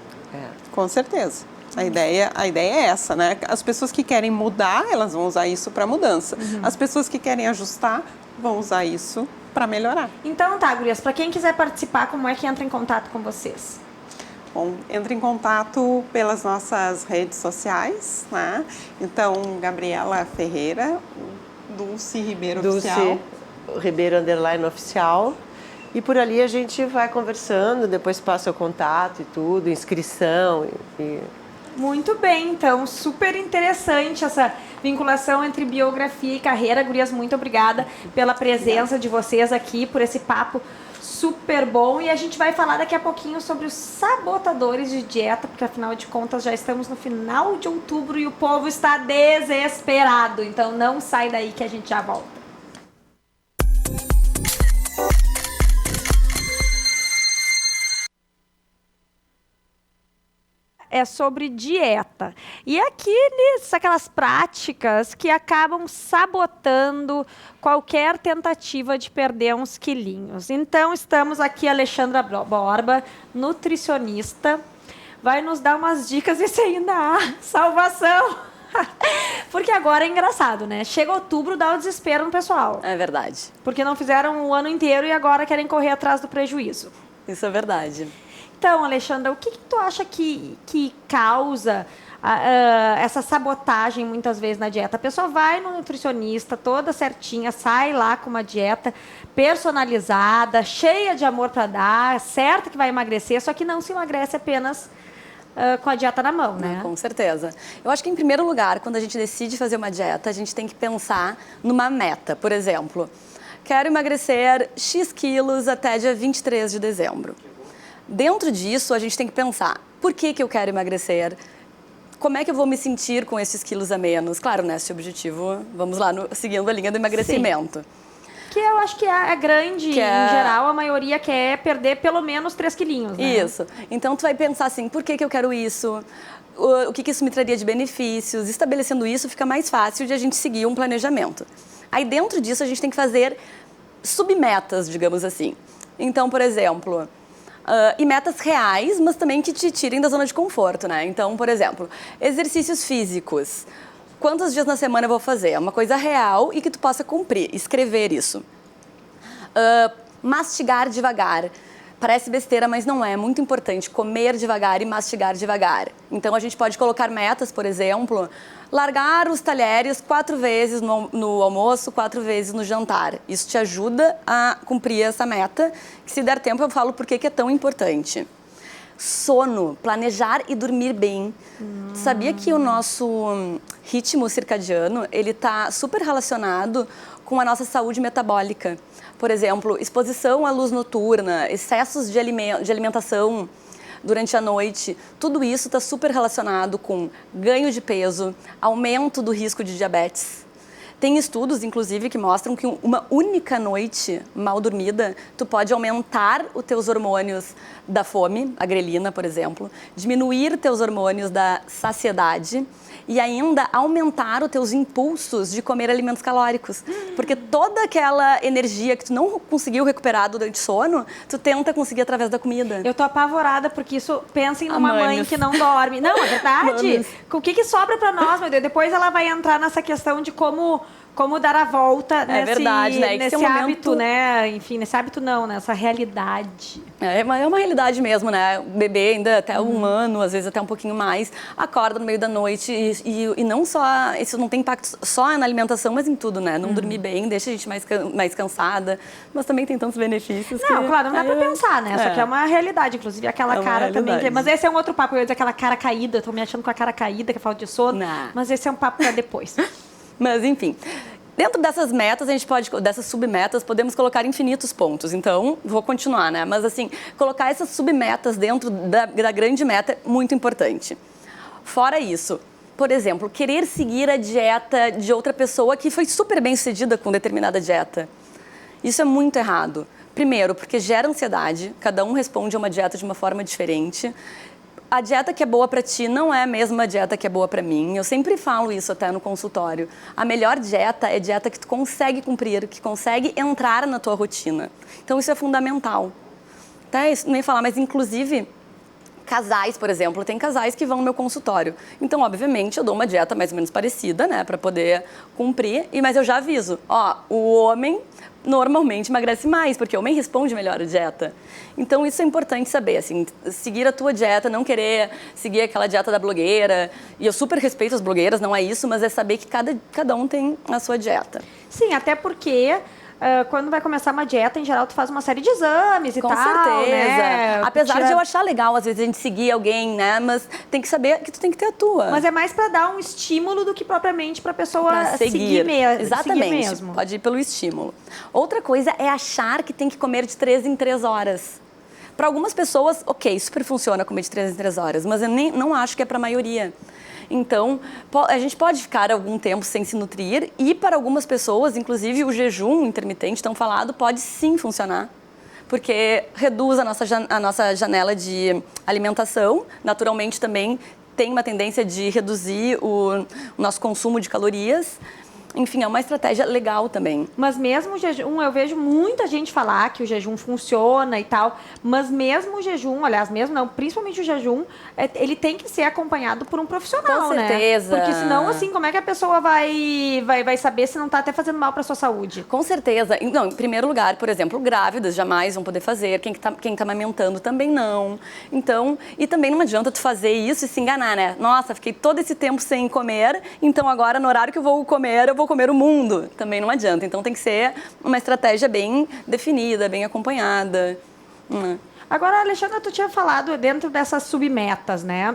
Com certeza. A ideia é essa, né? As pessoas que querem mudar, elas vão usar isso para mudança. As pessoas que querem ajustar, vão usar isso para melhorar. Então, tá, gurias, para quem quiser participar, como é que entra em contato com vocês? Bom, entra em contato pelas nossas redes sociais, né? Então, Gabriela Ferreira, Dulce Ribeiro Oficial. Dulce Ribeiro _oficial. E por ali a gente vai conversando, depois passa o contato e tudo, inscrição e... Muito bem, então, super interessante essa vinculação entre biografia e carreira. Gurias, muito obrigada pela presença de vocês aqui, por esse papo super bom. E a gente vai falar daqui a pouquinho sobre os sabotadores de dieta, porque afinal de contas já estamos no final de outubro e o povo está desesperado. Então não sai daí que a gente já volta. É sobre dieta. E aquelas práticas que acabam sabotando qualquer tentativa de perder uns quilinhos. Então, estamos aqui, Alexandra Borba, nutricionista, vai nos dar umas dicas e se ainda há salvação. Porque agora é engraçado, né? Chega outubro, dá o desespero no pessoal. É verdade. Porque não fizeram o ano inteiro e agora querem correr atrás do prejuízo. Isso é verdade. Então, Alexandra, o que tu acha que causa essa sabotagem muitas vezes na dieta? A pessoa vai no nutricionista toda certinha, sai lá com uma dieta personalizada, cheia de amor para dar, certa que vai emagrecer, só que não se emagrece apenas com a dieta na mão, né? Com certeza. Eu acho que, em primeiro lugar, quando a gente decide fazer uma dieta, a gente tem que pensar numa meta. Por exemplo, quero emagrecer X quilos até dia 23 de dezembro. Dentro disso, a gente tem que pensar, por que eu quero emagrecer? Como é que eu vou me sentir com esses quilos a menos? Claro, né, esse objetivo, vamos lá, seguindo a linha do emagrecimento. Sim. Que eu acho que é grande, em geral, a maioria quer perder pelo menos 3 quilinhos, né? Isso. Então, tu vai pensar assim, por que eu quero isso? O que isso me traria de benefícios? Estabelecendo isso, fica mais fácil de a gente seguir um planejamento. Aí, dentro disso, a gente tem que fazer submetas, digamos assim. Então, por exemplo, e metas reais, mas também que te tirem da zona de conforto, né? Então, por exemplo, exercícios físicos. Quantos dias na semana eu vou fazer? É uma coisa real e que tu possa cumprir, escrever isso. Mastigar devagar. Parece besteira, mas não é. É muito importante comer devagar e mastigar devagar. Então, a gente pode colocar metas, por exemplo, largar os talheres 4 vezes no almoço, 4 vezes no jantar. Isso te ajuda a cumprir essa meta, que se der tempo eu falo por que é tão importante. Sono, planejar e dormir bem. Tu sabia que o nosso ritmo circadiano, ele está super relacionado com a nossa saúde metabólica? Por exemplo, exposição à luz noturna, excessos de alimentação durante a noite, tudo isso está super relacionado com ganho de peso, aumento do risco de diabetes. Tem estudos, inclusive, que mostram que uma única noite mal dormida, tu pode aumentar os teus hormônios da fome, a grelina, por exemplo, diminuir teus hormônios da saciedade e ainda aumentar os teus impulsos de comer alimentos calóricos. Porque toda aquela energia que tu não conseguiu recuperar durante o sono, tu tenta conseguir através da comida. Eu tô apavorada, porque isso, pensem numa mãe que não dorme. Não, é verdade. O que sobra pra nós, meu Deus? Depois ela vai entrar nessa questão de como dar a volta verdade, né? nesse hábito, né? Enfim, nesse hábito não, nessa realidade. É uma realidade mesmo, né? O bebê ainda até 1 ano, às vezes até um pouquinho mais, acorda no meio da noite e não só, isso não tem impacto só na alimentação, mas em tudo, né? Não dormir bem, deixa a gente mais cansada, mas também tem tantos benefícios. Não, claro, não dá pra pensar, né? Só que é uma realidade, inclusive aquela cara também. Mas esse é um outro papo, eu ia dizer aquela cara caída, eu tô me achando com a cara caída, que é falta de sono, mas esse é um papo pra depois. Mas, enfim, dentro dessas metas, dessas submetas, podemos colocar infinitos pontos. Então, vou continuar, né? Mas, assim, colocar essas submetas dentro da grande meta é muito importante. Fora isso, por exemplo, querer seguir a dieta de outra pessoa que foi super bem sucedida com determinada dieta. Isso é muito errado. Primeiro, porque gera ansiedade, cada um responde a uma dieta de uma forma diferente. A dieta que é boa para ti não é a mesma dieta que é boa para mim. Eu sempre falo isso até no consultório. A melhor dieta é dieta que tu consegue cumprir, que consegue entrar na tua rotina. Então isso é fundamental. Até isso, nem falar, mas inclusive casais, por exemplo, tem casais que vão no meu consultório. Então, obviamente, eu dou uma dieta mais ou menos parecida, né, para poder cumprir. Mas eu já aviso, o homem normalmente emagrece mais, porque o homem responde melhor a dieta. Então, isso é importante saber, assim, seguir a tua dieta, não querer seguir aquela dieta da blogueira. E eu super respeito as blogueiras, não é isso, mas é saber que cada um tem a sua dieta. Sim, até porque quando vai começar uma dieta, em geral, tu faz uma série de exames e tal, Com certeza. Né? Apesar de eu achar legal, às vezes, a gente seguir alguém, né? Mas tem que saber que tu tem que ter a tua. Mas é mais para dar um estímulo do que propriamente para a pessoa seguir mesmo. Exatamente. Seguir mesmo. Pode ir pelo estímulo. Outra coisa é achar que tem que comer de 3 em 3 horas. Para algumas pessoas, ok, super funciona comer de 3 em 3 horas, mas eu não acho que é para a maioria. Então, a gente pode ficar algum tempo sem se nutrir e para algumas pessoas, inclusive o jejum intermitente tão falado, pode sim funcionar. Porque reduz a nossa janela de alimentação, naturalmente também tem uma tendência de reduzir o nosso consumo de calorias. Enfim, é uma estratégia legal também. Mas mesmo o jejum, eu vejo muita gente falar que o jejum funciona e tal, mas mesmo o jejum, aliás, mesmo não, principalmente o jejum, ele tem que ser acompanhado por um profissional, Com certeza. Né? Porque senão, assim, como é que a pessoa vai saber se não tá até fazendo mal para sua saúde? Com certeza. Não, em primeiro lugar, por exemplo, grávidas jamais vão poder fazer, quem tá amamentando também não. Então, e também não adianta tu fazer isso e se enganar, né? Nossa, fiquei todo esse tempo sem comer, então agora no horário que eu vou comer, eu vou comer o mundo. Também não adianta. Então tem que ser uma estratégia bem definida, bem acompanhada. Agora, Alexandra, tu tinha falado dentro dessas submetas, né?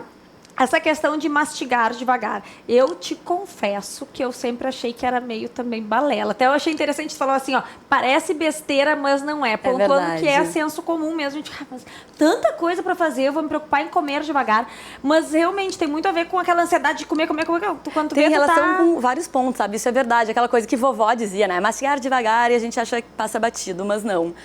Essa questão de mastigar devagar. Eu te confesso que eu sempre achei que era meio também balela. Até eu achei interessante, você falou assim, ó, parece besteira, mas não é. Pontuando que é senso comum mesmo. A gente, mas tanta coisa pra fazer, eu vou me preocupar em comer devagar. Mas realmente tem muito a ver com aquela ansiedade de comer. Quando tem relação com vários pontos, sabe? Isso é verdade. Aquela coisa que vovó dizia, né? Mastigar devagar e a gente acha que passa batido, mas não.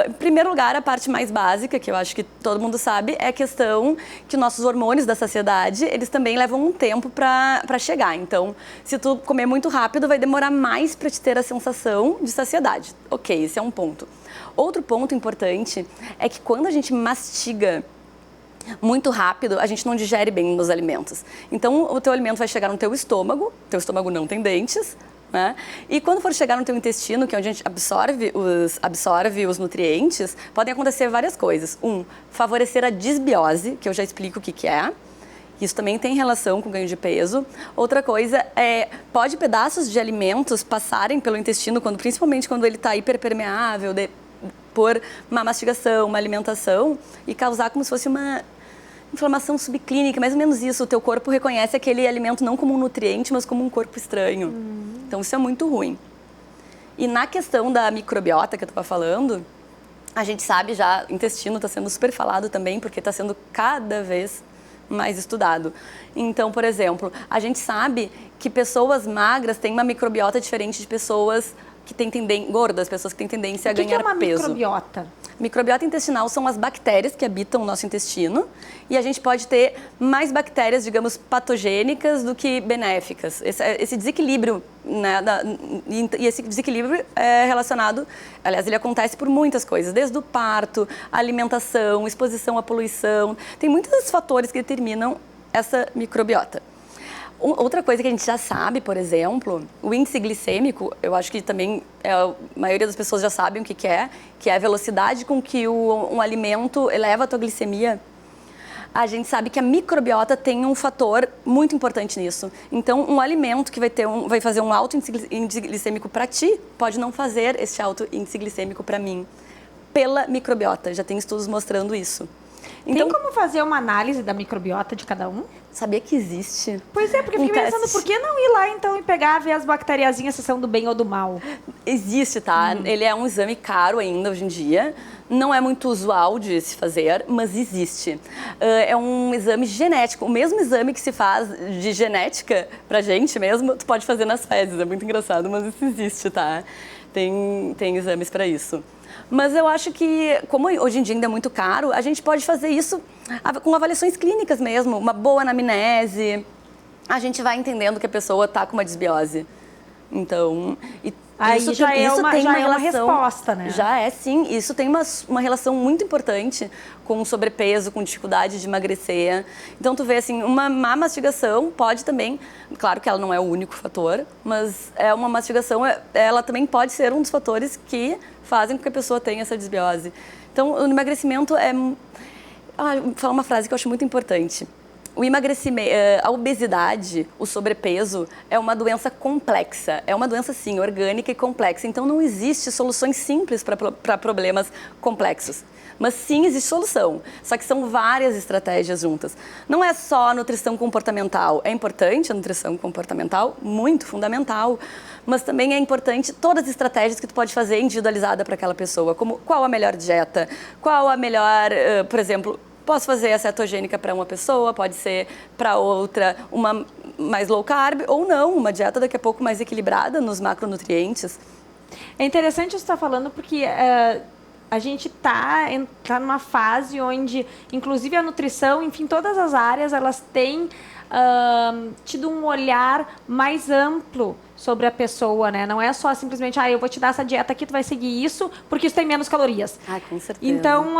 Em primeiro lugar, a parte mais básica, que eu acho que todo mundo sabe, é a questão que nossos hormônios da saciedade, eles também levam um tempo para chegar. Então, se tu comer muito rápido, vai demorar mais para te ter a sensação de saciedade. Ok, esse é um ponto. Outro ponto importante é que quando a gente mastiga muito rápido, a gente não digere bem os alimentos. Então, o teu alimento vai chegar no teu estômago não tem dentes, né? E quando for chegar no teu intestino, que é onde a gente absorve os nutrientes, podem acontecer várias coisas. Favorecer a disbiose, que eu já explico o que é. Isso também tem relação com ganho de peso. Outra coisa pode pedaços de alimentos passarem pelo intestino, principalmente quando ele está hiperpermeável, por uma mastigação, uma alimentação, e causar como se fosse uma inflamação subclínica, mais ou menos isso. O teu corpo reconhece aquele alimento não como um nutriente, mas como um corpo estranho. Então, isso é muito ruim. E na questão da microbiota que eu estava falando, a gente sabe já, o intestino está sendo super falado também, porque está sendo cada vez mais estudado. Então, por exemplo, a gente sabe que pessoas magras têm uma microbiota diferente de pessoas que têm gordas, pessoas que têm tendência a ganhar peso. O que é uma microbiota? Microbiota intestinal são as bactérias que habitam o nosso intestino, e a gente pode ter mais bactérias, digamos, patogênicas do que benéficas. Esse desequilíbrio, né, e esse desequilíbrio é relacionado, aliás, ele acontece por muitas coisas, desde o parto, a alimentação, exposição à poluição. Tem muitos fatores que determinam essa microbiota. Outra coisa que a gente já sabe, por exemplo, o índice glicêmico, eu acho que também a maioria das pessoas já sabem o que é a velocidade com que um alimento eleva a tua glicemia. A gente sabe que a microbiota tem um fator muito importante nisso. Então, um alimento que vai fazer um alto índice glicêmico para ti, pode não fazer esse alto índice glicêmico para mim, pela microbiota. Já tem estudos mostrando isso. Então, tem como fazer uma análise da microbiota de cada um? Sabia que existe? Pois é, porque eu fiquei pensando, por que não ir lá então e pegar, ver as bacteriazinhas se são do bem ou do mal? Existe, tá? Ele é um exame caro ainda hoje em dia. Não é muito usual de se fazer, mas existe. É um exame genético. O mesmo exame que se faz de genética pra gente mesmo, tu pode fazer nas fezes. É muito engraçado, mas isso existe, tá? Tem exames para isso. Mas eu acho que, como hoje em dia ainda é muito caro, a gente pode fazer isso com avaliações clínicas mesmo, uma boa anamnese. A gente vai entendendo que a pessoa está com uma disbiose. Então, aí isso já tem uma relação, resposta, né? Já é, sim. Isso tem uma relação muito importante com sobrepeso, com dificuldade de emagrecer. Então, tu vê, assim, uma má mastigação pode também... Claro que ela não é o único fator, mas uma mastigação, ela também pode ser um dos fatores que fazem com que a pessoa tenha essa disbiose. Então, o emagrecimento vou falar uma frase que eu acho muito importante. O emagrecimento, a obesidade, o sobrepeso, é uma doença complexa. É uma doença, sim, orgânica e complexa. Então, não existe soluções simples para problemas complexos. Mas sim existe solução, só que são várias estratégias juntas. Não é só a nutrição comportamental, é importante a nutrição comportamental, muito fundamental, mas também é importante todas as estratégias que tu pode fazer individualizada para aquela pessoa, como qual a melhor dieta, qual a melhor, por exemplo, posso fazer a cetogênica para uma pessoa, pode ser para outra uma mais low carb ou não, uma dieta daqui a pouco mais equilibrada nos macronutrientes. É interessante você estar falando porque a gente tá numa fase onde, inclusive a nutrição, enfim, todas as áreas, elas têm tido um olhar mais amplo sobre a pessoa, né? Não é só simplesmente, eu vou te dar essa dieta aqui, tu vai seguir isso, porque isso tem menos calorias. Com certeza. Então,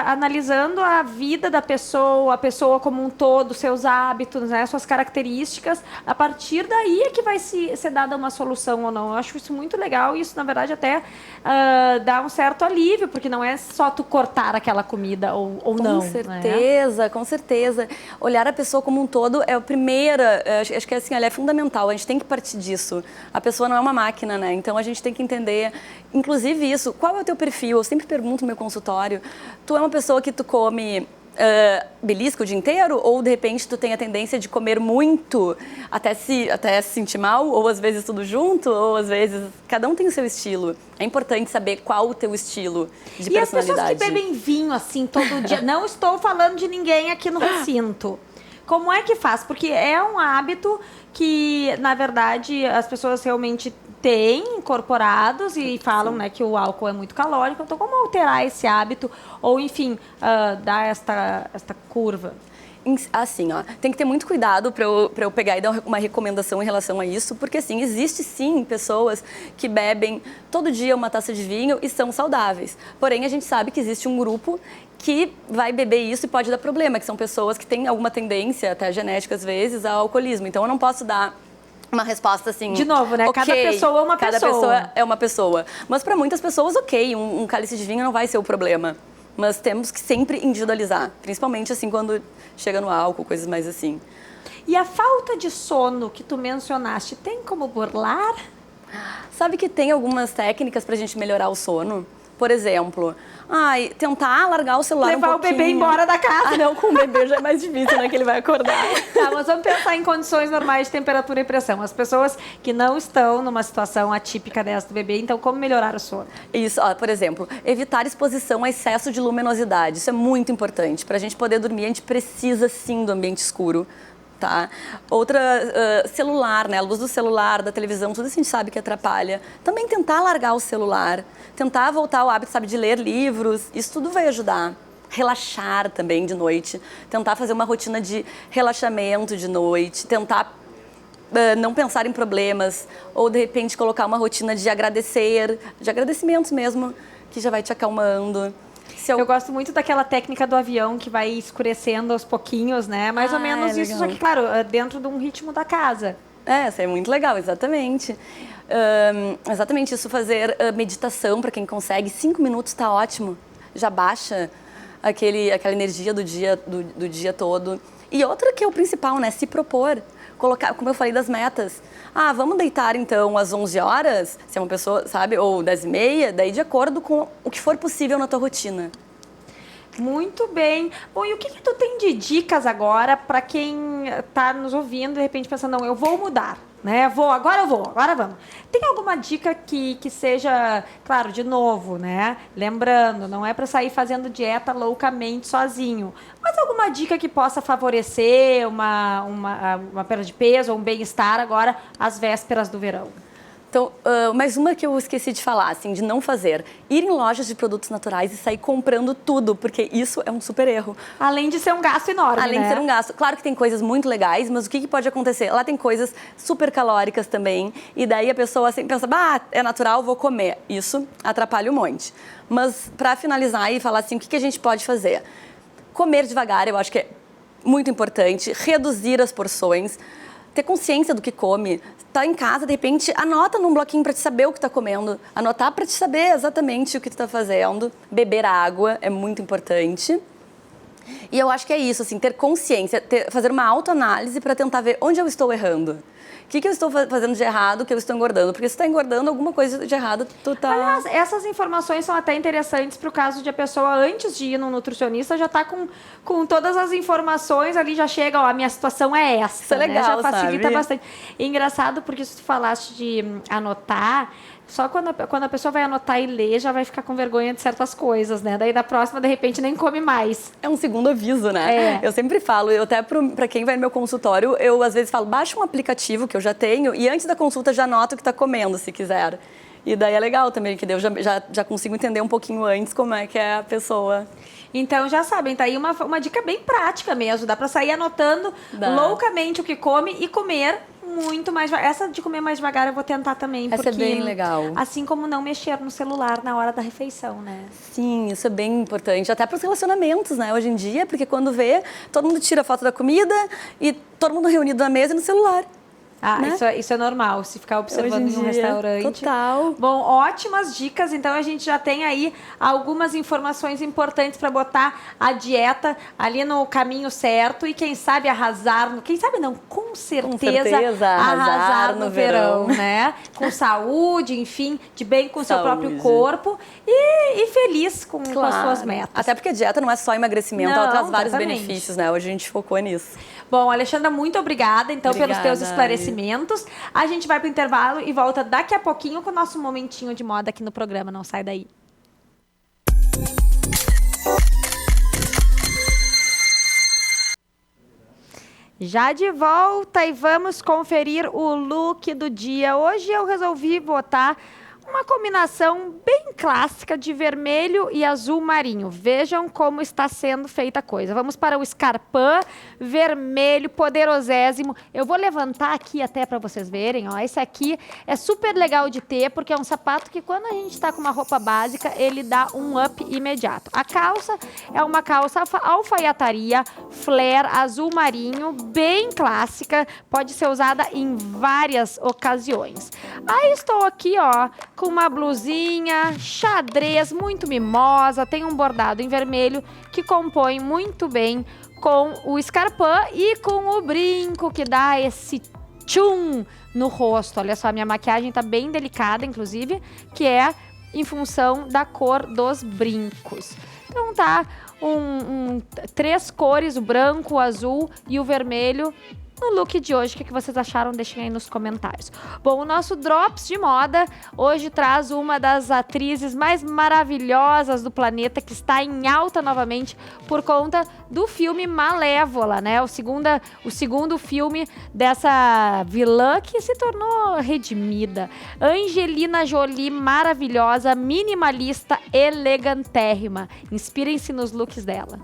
analisando a vida da pessoa, a pessoa como um todo, seus hábitos, né, suas características, a partir daí é que vai ser dada uma solução ou não. Eu acho isso muito legal e isso, na verdade, até dá um certo alívio, porque não é só tu cortar aquela comida ou não. Com certeza, né? Com certeza. Olhar a pessoa como um todo é a primeira, acho que assim, ela é fundamental, a gente tem que partir disso. A pessoa não é uma máquina, né? Então a gente tem que entender, inclusive isso, qual é o teu perfil? Eu sempre pergunto no meu consultório, tu é uma pessoa que tu come belisca o dia inteiro ou de repente tu tem a tendência de comer muito até se sentir mal, ou às vezes tudo junto, ou às vezes cada um tem o seu estilo. É importante saber qual o teu estilo de personalidade. E as pessoas que bebem vinho assim todo dia, não estou falando de ninguém aqui no recinto. Como é que faz? Porque é um hábito que, na verdade, as pessoas realmente têm incorporados e falam, né, que o álcool é muito calórico. Então, como alterar esse hábito ou, enfim, dar esta curva? Assim, ó, tem que ter muito cuidado para eu pegar e dar uma recomendação em relação a isso, porque assim, existe sim pessoas que bebem todo dia uma taça de vinho e são saudáveis. Porém, a gente sabe que existe um grupo que vai beber isso e pode dar problema, que são pessoas que têm alguma tendência, até genética às vezes, ao alcoolismo. Então, eu não posso dar uma resposta assim... De novo, né? Okay, cada pessoa é uma pessoa. Cada pessoa é uma pessoa. Mas para muitas pessoas, ok, um cálice de vinho não vai ser o problema. Mas temos que sempre individualizar, principalmente assim quando chega no álcool, coisas mais assim. E a falta de sono que tu mencionaste, tem como burlar? Sabe que tem algumas técnicas pra gente melhorar o sono? Por exemplo, tentar largar o celular Levar um pouquinho. o bebê embora da casa. Não, com o bebê já é mais difícil, né? Que ele vai acordar. Tá, mas vamos pensar em condições normais de temperatura e pressão. As pessoas que não estão numa situação atípica dessa do bebê, então como melhorar o sono? Isso, por exemplo, evitar exposição a excesso de luminosidade. Isso é muito importante. Pra gente poder dormir, a gente precisa sim do ambiente escuro. Tá? Outra, celular, né? A luz do celular, da televisão, tudo isso a gente sabe que atrapalha. Também tentar largar o celular, tentar voltar ao hábito, sabe, de ler livros, isso tudo vai ajudar. Relaxar também de noite, tentar fazer uma rotina de relaxamento de noite, tentar não pensar em problemas, ou de repente colocar uma rotina de agradecimentos mesmo, que já vai te acalmando. Eu gosto muito daquela técnica do avião que vai escurecendo aos pouquinhos, né? Mais ou menos isso, só que, claro, dentro de um ritmo da casa. Isso é muito legal, exatamente. Exatamente isso, fazer meditação para quem consegue. 5 minutos está ótimo, já baixa aquela energia do dia todo. E outra que é o principal, né? Se propor. Colocar, como eu falei das metas. Vamos deitar então às 11 horas, se é uma pessoa, sabe, ou 10h30, daí de acordo com o que for possível na tua rotina. Muito bem. Bom, e o que tu tem de dicas agora para quem está nos ouvindo, de repente pensando, não, eu vou mudar, né? Agora vamos. Tem alguma dica que seja, claro, de novo, né? Lembrando, não é para sair fazendo dieta loucamente sozinho, mas alguma dica que possa favorecer uma perda de peso ou um bem-estar agora às vésperas do verão? Então, mais uma que eu esqueci de falar, assim, de não fazer. Ir em lojas de produtos naturais e sair comprando tudo, porque isso é um super erro. Além de ser um gasto enorme, Além de ser um gasto. Claro que tem coisas muito legais, mas o que pode acontecer? Lá tem coisas super calóricas também, e daí a pessoa assim, pensa, é natural, vou comer. Isso atrapalha um monte. Mas, para finalizar e falar assim, o que a gente pode fazer? Comer devagar, eu acho que é muito importante. Reduzir as porções. Ter consciência do que come. Tá em casa, de repente, anota num bloquinho para te saber o que está comendo. Anotar para te saber exatamente o que tu está fazendo. Beber água é muito importante. E eu acho que é isso, assim, ter consciência, fazer uma autoanálise para tentar ver onde eu estou errando. O que eu estou fazendo de errado, que eu estou engordando? Porque se está engordando, alguma coisa de errado, tu tá... Aliás, essas informações são até interessantes para o caso de a pessoa, antes de ir no nutricionista, já está com todas as informações ali, já chega, a minha situação é essa. Isso é legal, né? Já facilita sabe? bastante. E engraçado, porque se tu falaste de anotar, só quando a pessoa vai anotar e ler, já vai ficar com vergonha de certas coisas, né? Daí da próxima, de repente, nem come mais. É um segundo aviso, né? Eu sempre falo, até para quem vai no meu consultório, eu às vezes falo, baixa um aplicativo que eu já tenho e antes da consulta já anota o que está comendo, se quiser. E daí é legal também, que eu já consigo entender um pouquinho antes como é que é a pessoa. Então, já sabem, tá aí uma dica bem prática mesmo. Dá para sair anotando loucamente o que come e comer muito mais devagar. Essa de comer mais devagar eu vou tentar também. Essa porque, é bem legal. Assim como não mexer no celular na hora da refeição, né? Sim, isso é bem importante. Até para os relacionamentos, né? Hoje em dia, porque quando vê, todo mundo tira foto da comida e todo mundo reunido na mesa e no celular. Né? Isso é normal, se ficar observando em um restaurante. Total. Bom, ótimas dicas. Então, a gente já tem aí algumas informações importantes para botar a dieta ali no caminho certo e, quem sabe, com certeza arrasar no verão, né? Com saúde, enfim, de bem com o seu próprio corpo e feliz com as suas metas. Até porque a dieta não é só emagrecimento, ela traz vários benefícios, né? Hoje a gente focou nisso. Bom, Alexandra, muito obrigada, pelos teus esclarecimentos. A gente vai para o intervalo e volta daqui a pouquinho com o nosso momentinho de moda aqui no programa. Não sai daí. Já de volta e vamos conferir o look do dia. Hoje eu resolvi botar uma combinação bem clássica de vermelho e azul marinho. Vejam como está sendo feita a coisa. Vamos para o escarpin vermelho poderosésimo. Eu vou levantar aqui até para vocês verem. Ó. Esse aqui é super legal de ter, porque é um sapato que quando a gente está com uma roupa básica, ele dá um up imediato. A calça é uma calça alfaiataria, flare, azul marinho, bem clássica. Pode ser usada em várias ocasiões. Aí estou aqui, ó, com uma blusinha xadrez muito mimosa, tem um bordado em vermelho que compõe muito bem com o escarpin e com o brinco que dá esse tchum no rosto. Olha só, a minha maquiagem tá bem delicada, inclusive, que é em função da cor dos brincos. Então tá três cores, o branco, o azul e o vermelho, no look de hoje. O que vocês acharam? Deixem aí nos comentários. Bom, o nosso Drops de Moda hoje traz uma das atrizes mais maravilhosas do planeta, que está em alta novamente por conta do filme Malévola, né? O segundo filme dessa vilã que se tornou redimida. Angelina Jolie, maravilhosa, minimalista, elegantérrima. Inspirem-se nos looks dela.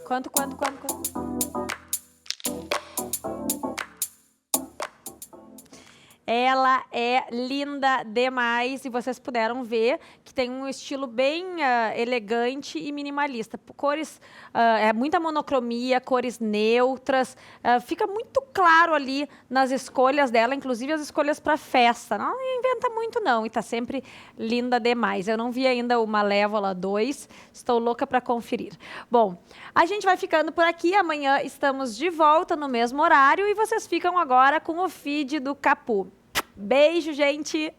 Quanto? Ela é linda demais e vocês puderam ver que tem um estilo bem elegante e minimalista. Cores, muita monocromia, cores neutras. Fica muito claro ali nas escolhas dela, inclusive as escolhas para festa. Não inventa muito não e tá sempre linda demais. Eu não vi ainda o Malévola 2, estou louca para conferir. Bom, a gente vai ficando por aqui. Amanhã estamos de volta no mesmo horário e vocês ficam agora com o feed do Capu. Beijo, gente!